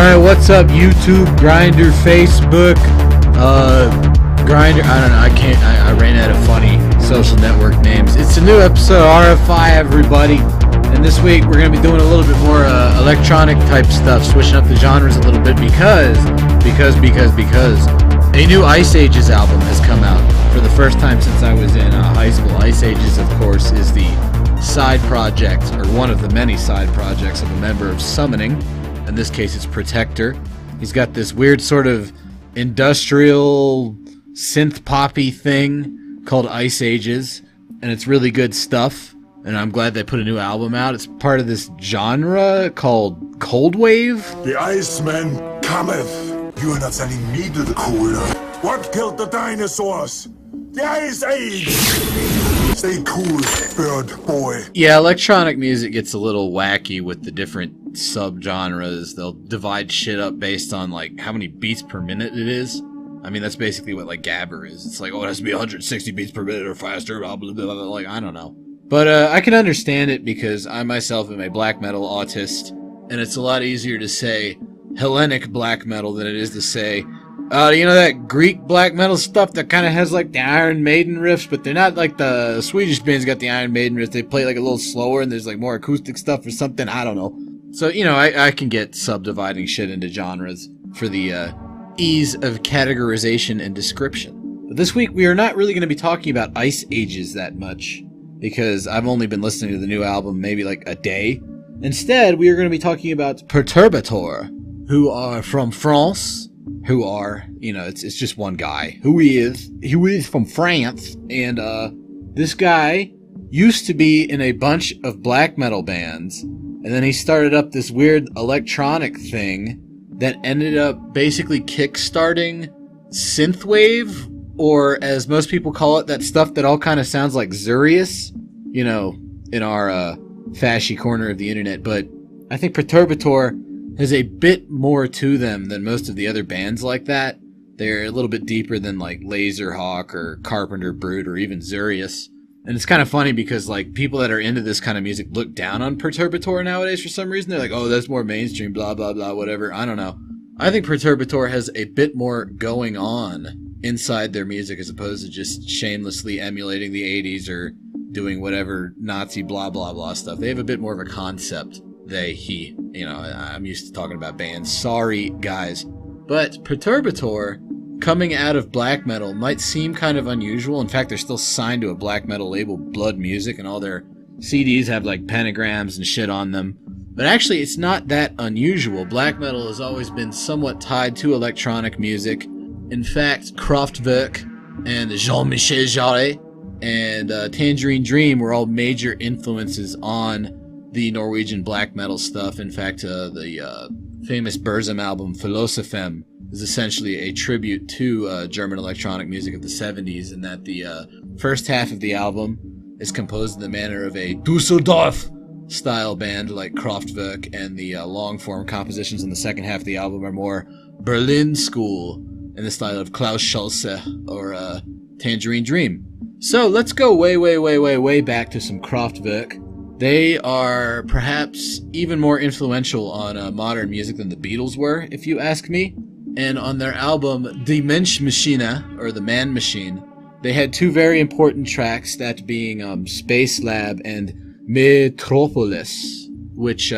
Alright, what's up, YouTube, Grindr, Facebook, Grindr, I don't know, I ran out of funny social network names. It's a new episode of RFI, everybody, and this week we're going to be doing a little bit more electronic type stuff, switching up the genres a little bit because a new Ice Ages album has come out for the first time since I was in high school. Ice Ages, of course, is the side project, or one of the many side projects of a member of Summoning. In this case, it's Protector. He's got this weird sort of industrial synth poppy thing called Ice Ages, and it's really good stuff, and I'm glad they put a new album out. It's part of this genre called Cold Wave. The Iceman cometh. You are not sending me to the cooler. What killed the dinosaurs? The Ice Age! Stay cool, bird boy. Yeah, electronic music gets a little wacky with the different subgenres. They'll divide shit up based on, like, how many beats per minute it is. I mean, that's basically what, like, Gabber is. It's like, oh, it has to be 160 beats per minute or faster, blah, blah, blah, blah. Like, I don't know. But I can understand it because I myself am a black metal autist, and it's a lot easier to say Hellenic black metal than it is to say, you know that Greek black metal stuff that kind of has like the Iron Maiden riffs, but they're not like the Swedish bands got the Iron Maiden riffs. They play like a little slower and there's like more acoustic stuff or something. I don't know. So, you know, I can get subdividing shit into genres for the ease of categorization and description. But this week we are not really going to be talking about Ice Ages that much because I've only been listening to the new album maybe like a day. Instead, we are going to be talking about Perturbator, who are from France. Who are, you know, it's just one guy. He is from France, and this guy used to be in a bunch of black metal bands, and then he started up this weird electronic thing that ended up basically kickstarting synthwave, or as most people call it, that stuff that all kind of sounds like Xurious, you know, in our fashy corner of the internet. But I think Perturbator has a bit more to them than most of the other bands like that. They're a little bit deeper than like Laserhawk or Carpenter Brute or even Xurious. And it's kind of funny because like people that are into this kind of music look down on Perturbator nowadays for some reason. They're like, oh, that's more mainstream, blah, blah, blah, whatever. I don't know. I think Perturbator has a bit more going on inside their music as opposed to just shamelessly emulating the 80s or doing whatever Nazi blah, blah, blah stuff. They have a bit more of a concept. He, you know, I'm used to talking about bands. Sorry, guys. But Perturbator, coming out of black metal, might seem kind of unusual. In fact, they're still signed to a black metal label, Blood Music, and all their CDs have, like, pentagrams and shit on them. But actually, it's not that unusual. Black metal has always been somewhat tied to electronic music. In fact, Kraftwerk and Jean-Michel Jarre and Tangerine Dream were all major influences on the Norwegian black metal stuff. In fact, the famous Burzum album Philosophem is essentially a tribute to German electronic music of the 70s, in that the first half of the album is composed in the manner of a Dusseldorf style band like Kraftwerk, and the long-form compositions in the second half of the album are more Berlin school in the style of Klaus Schulze or Tangerine Dream. So let's go way back to some Kraftwerk. They are perhaps even more influential on modern music than the Beatles were, if you ask me. And on their album Die Menschmaschine, or The Man Machine, they had two very important tracks, that being Space Lab and Metropolis, which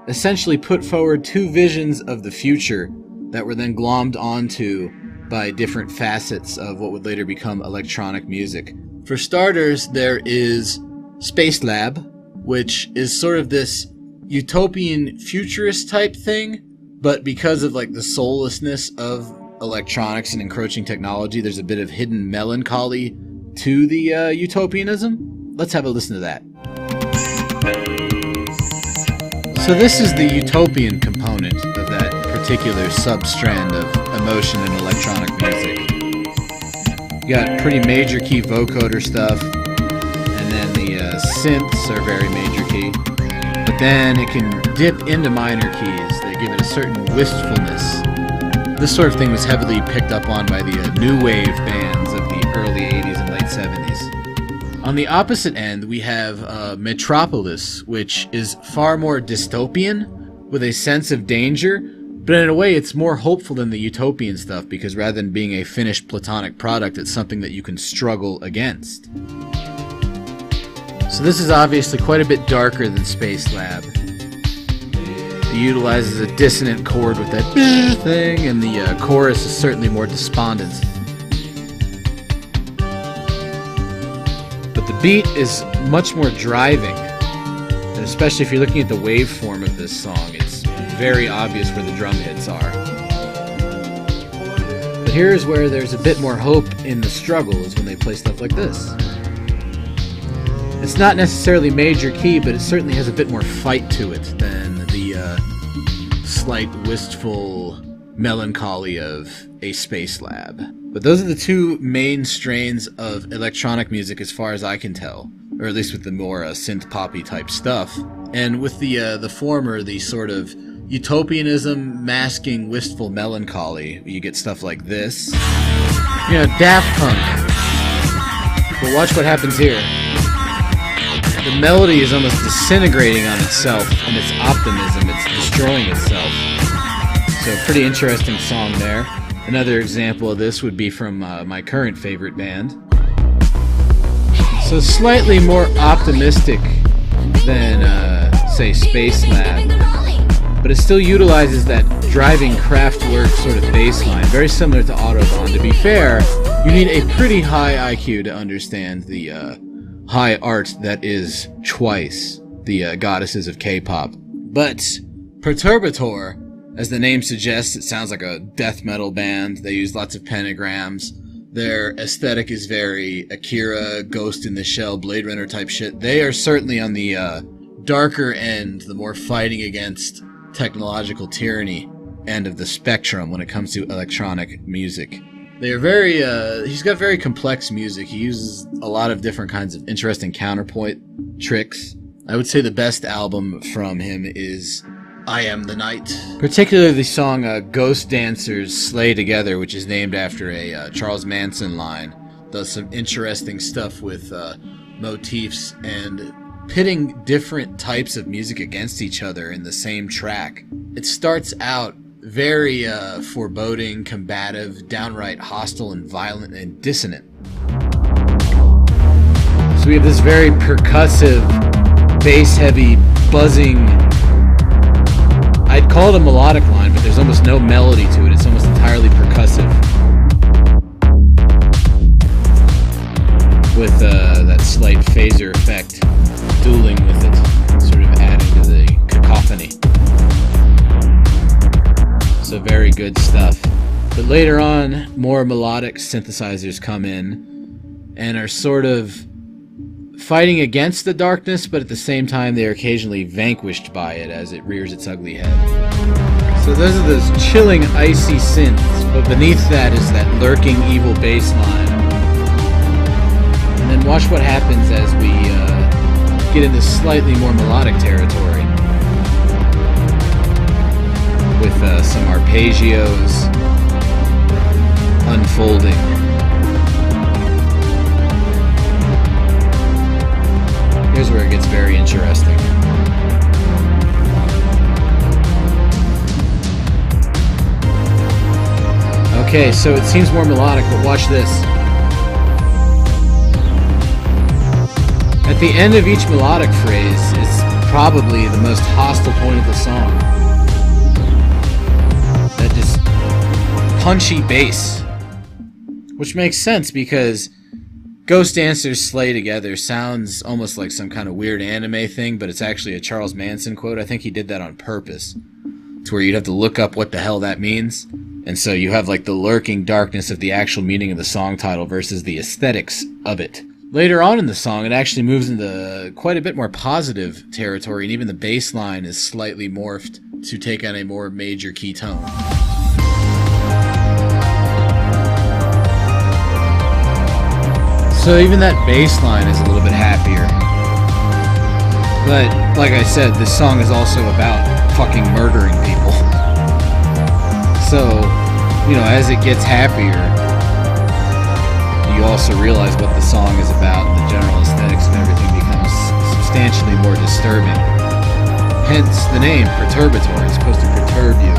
essentially put forward two visions of the future that were then glommed onto by different facets of what would later become electronic music. For starters, there is Space Lab, which is sort of this utopian futurist type thing, but because of like the soullessness of electronics and encroaching technology, there's a bit of hidden melancholy to the utopianism. Let's have a listen to that. So this is the utopian component of that particular sub-strand of emotion in electronic music. You got pretty major key vocoder stuff, and then the synths are very major key, but then it can dip into minor keys that give it a certain wistfulness. This sort of thing was heavily picked up on by the new wave bands of the early 80s and late 70s. On the opposite end, we have Metropolis, which is far more dystopian, with a sense of danger, But in a way, it's more hopeful than the utopian stuff, because rather than being a finished platonic product, it's something that you can struggle against. So this is obviously quite a bit darker than Space Lab. It utilizes a dissonant chord with that thing, and the chorus is certainly more despondent. But the beat is much more driving, and especially if you're looking at the waveform of this song, it's very obvious where the drum hits are. But here's where there's a bit more hope in the struggle, is when they play stuff like this. It's not necessarily major key, but it certainly has a bit more fight to it than the slight wistful melancholy of a Space Lab. But those are the two main strains of electronic music as far as I can tell, or at least with the more synth poppy type stuff. And with the former, the sort of utopianism masking wistful melancholy, you get stuff like this. You know, Daft Punk. But watch what happens here. The melody is almost disintegrating on itself and its optimism. It's destroying itself. So a pretty interesting song there. Another example of this would be from my current favorite band. So slightly more optimistic than, say, Space Lab. But it still utilizes that driving Kraftwerk sort of bass line, very similar to Autobahn. To be fair, you need a pretty high IQ to understand the high art that is Twice, the goddesses of K-pop. But Perturbator, as the name suggests, it sounds like a death metal band. They use lots of pentagrams. Their aesthetic is very Akira, Ghost in the Shell, Blade Runner type shit. They are certainly on the darker end, the more fighting against technological tyranny end of the spectrum when it comes to electronic music. They are very, he's got very complex music. He uses a lot of different kinds of interesting counterpoint tricks. I would say the best album from him is I Am the Night. Particularly the song Ghost Dancers Slay Together, which is named after a Charles Manson line. Does some interesting stuff with motifs and pitting different types of music against each other in the same track. It starts out very foreboding, combative, downright hostile and violent and dissonant. So we have this very percussive, bass-heavy, buzzing, I'd call it a melodic line, but there's almost no melody to it. It's almost entirely percussive. With that slight phaser effect dueling with it, sort of adding to the cacophony. So very good stuff. But later on, more melodic synthesizers come in and are sort of fighting against the darkness, but at the same time they are occasionally vanquished by it as it rears its ugly head. So those are those chilling, icy synths, but beneath that is that lurking evil bass line. And then watch what happens as we get into slightly more melodic territory. With some arpeggios unfolding. Here's where it gets very interesting. Okay, so it seems more melodic, but watch this. At the end of each melodic phrase is probably the most hostile point of the song. That just punchy bass. Which makes sense because Ghost Dancers Slay Together sounds almost like some kind of weird anime thing, but it's actually a Charles Manson quote. I think he did that on purpose. It's where you'd have to look up what the hell that means. And so you have like the lurking darkness of the actual meaning of the song title versus the aesthetics of it. Later on in the song, it actually moves into quite a bit more positive territory, and even the bass line is slightly morphed to take on a more major key tone. So even that bass line is a little bit happier. But, like I said, this song is also about fucking murdering people. So, you know, as it gets happier, you also realize what the song is about, and the general aesthetics of everything becomes substantially more disturbing. Hence the name, Perturbator. It's supposed to perturb you.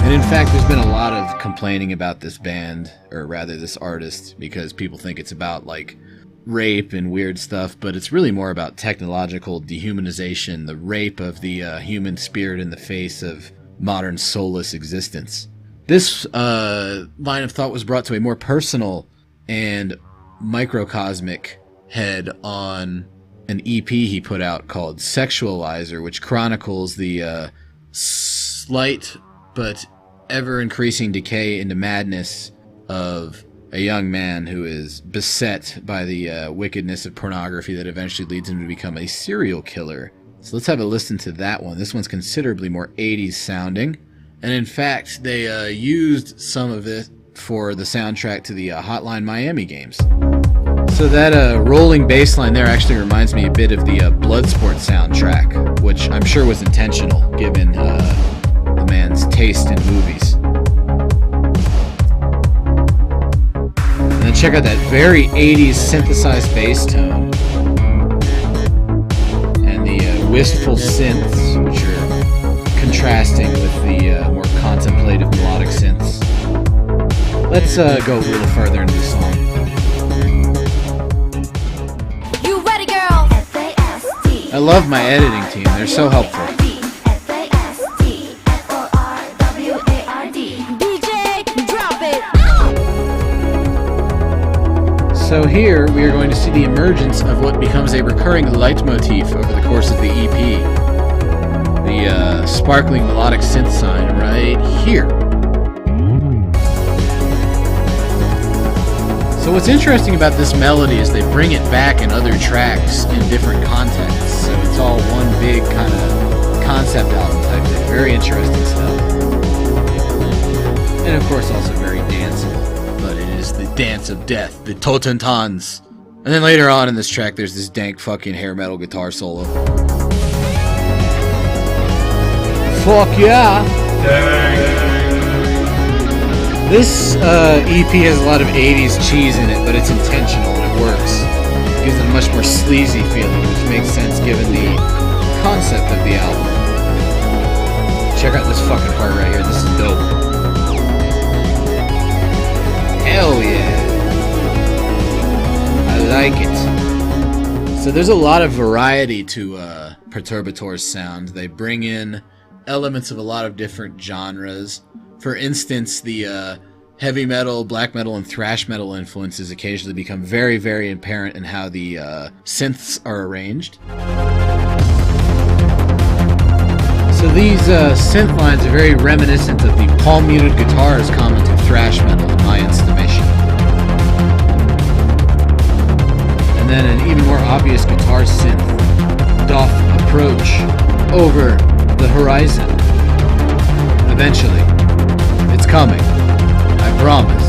And in fact, there's been a lot of complaining about this band, or rather this artist, because people think it's about, like, rape and weird stuff, but it's really more about technological dehumanization, the rape of the human spirit in the face of modern soulless existence. This line of thought was brought to a more personal and microcosmic head on an EP he put out called Sexualizer, which chronicles the slight but ever-increasing decay into madness of a young man who is beset by the wickedness of pornography that eventually leads him to become a serial killer. So let's have a listen to that one. This one's considerably more 80s sounding. And in fact, they used some of it for the soundtrack to the Hotline Miami games. So that rolling bass line there actually reminds me a bit of the Bloodsport soundtrack, which I'm sure was intentional given the man's taste in movies. And then check out that very 80s synthesized bass tone. And the wistful synths, which are contrasting with the more contemplative melodic synths. Let's go a little further into the song. You ready, girl? I love my editing team. They're so helpful. DJ, drop it. So here we are going to see the emergence of what becomes a recurring leitmotif over the course of the EP. The sparkling melodic synth sign right here. So what's interesting about this melody is they bring it back in other tracks in different contexts. So it's all one big kind of concept album type thing. Very interesting stuff. And of course also very danceable. But it is the dance of death, the Totentans. And then later on in this track there's this dank fucking hair metal guitar solo. Fuck yeah! This EP has a lot of 80s cheese in it, but it's intentional and it works. It gives it a much more sleazy feeling, which makes sense given the concept of the album. Check out this fucking part right here. This is dope. Hell yeah. I like it. So there's a lot of variety to Perturbator's sound. They bring in elements of a lot of different genres. For instance, the heavy metal, black metal, and thrash metal influences occasionally become very, very apparent in how the synths are arranged. So these synth lines are very reminiscent of the palm-muted guitars common to thrash metal, in my estimation. And then an even more obvious guitar synth doth approach over the horizon. Eventually. It's coming. I promise.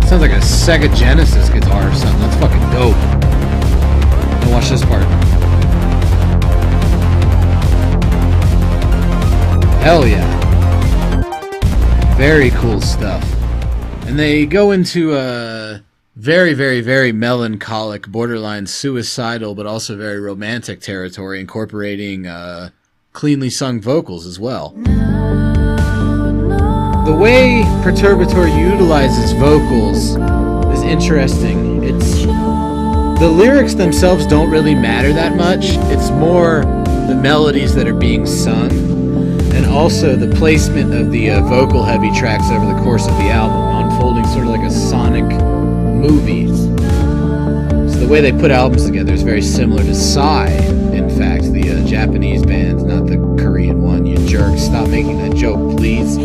Sounds like a Sega Genesis guitar or something. That's fucking dope. Now watch this part. Hell yeah. Very cool stuff. And they go into very, very, very melancholic, borderline suicidal, but also very romantic territory, incorporating cleanly sung vocals as well. The way Perturbator utilizes vocals is interesting. The lyrics themselves don't really matter that much. It's more the melodies that are being sung, and also the placement of the vocal-heavy tracks over the course of the album, unfolding sort of like a sonic movie. So the way they put albums together is very similar to Psy, in fact, the Japanese band, not the Korean one, you jerk. Stop making that joke, please.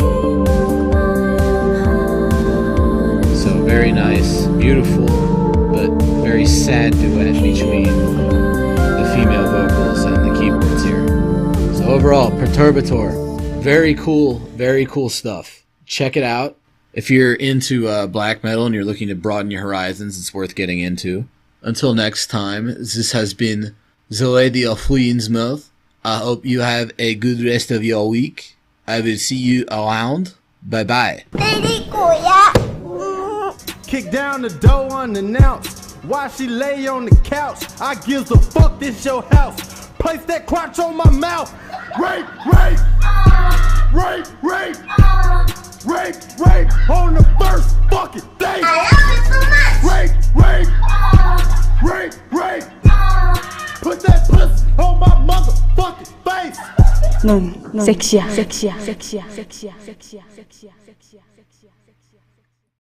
So very nice, beautiful, but very sad duet between the female vocals and the keyboards here. So overall, Perturbator, very cool stuff. Check it out. If you're into black metal and you're looking to broaden your horizons, it's worth getting into. Until next time, this has been the Radio Free Innsmouth. I hope you have a good rest of your week. I will see you around. Bye-bye. Kick down the door unannounced. While she lay on the couch, I gives a fuck, this your house. Place that crotch on my mouth. Rape, rape, rape, rape, rape, rape on the first fucking day. I love you so much. Rape, rape, rape, rape. Put that pussy on my motherfucking face. 넌 섹시야, 섹시야, 섹시야, 섹시야, 섹시야, 섹시야, 섹시야, 섹시야.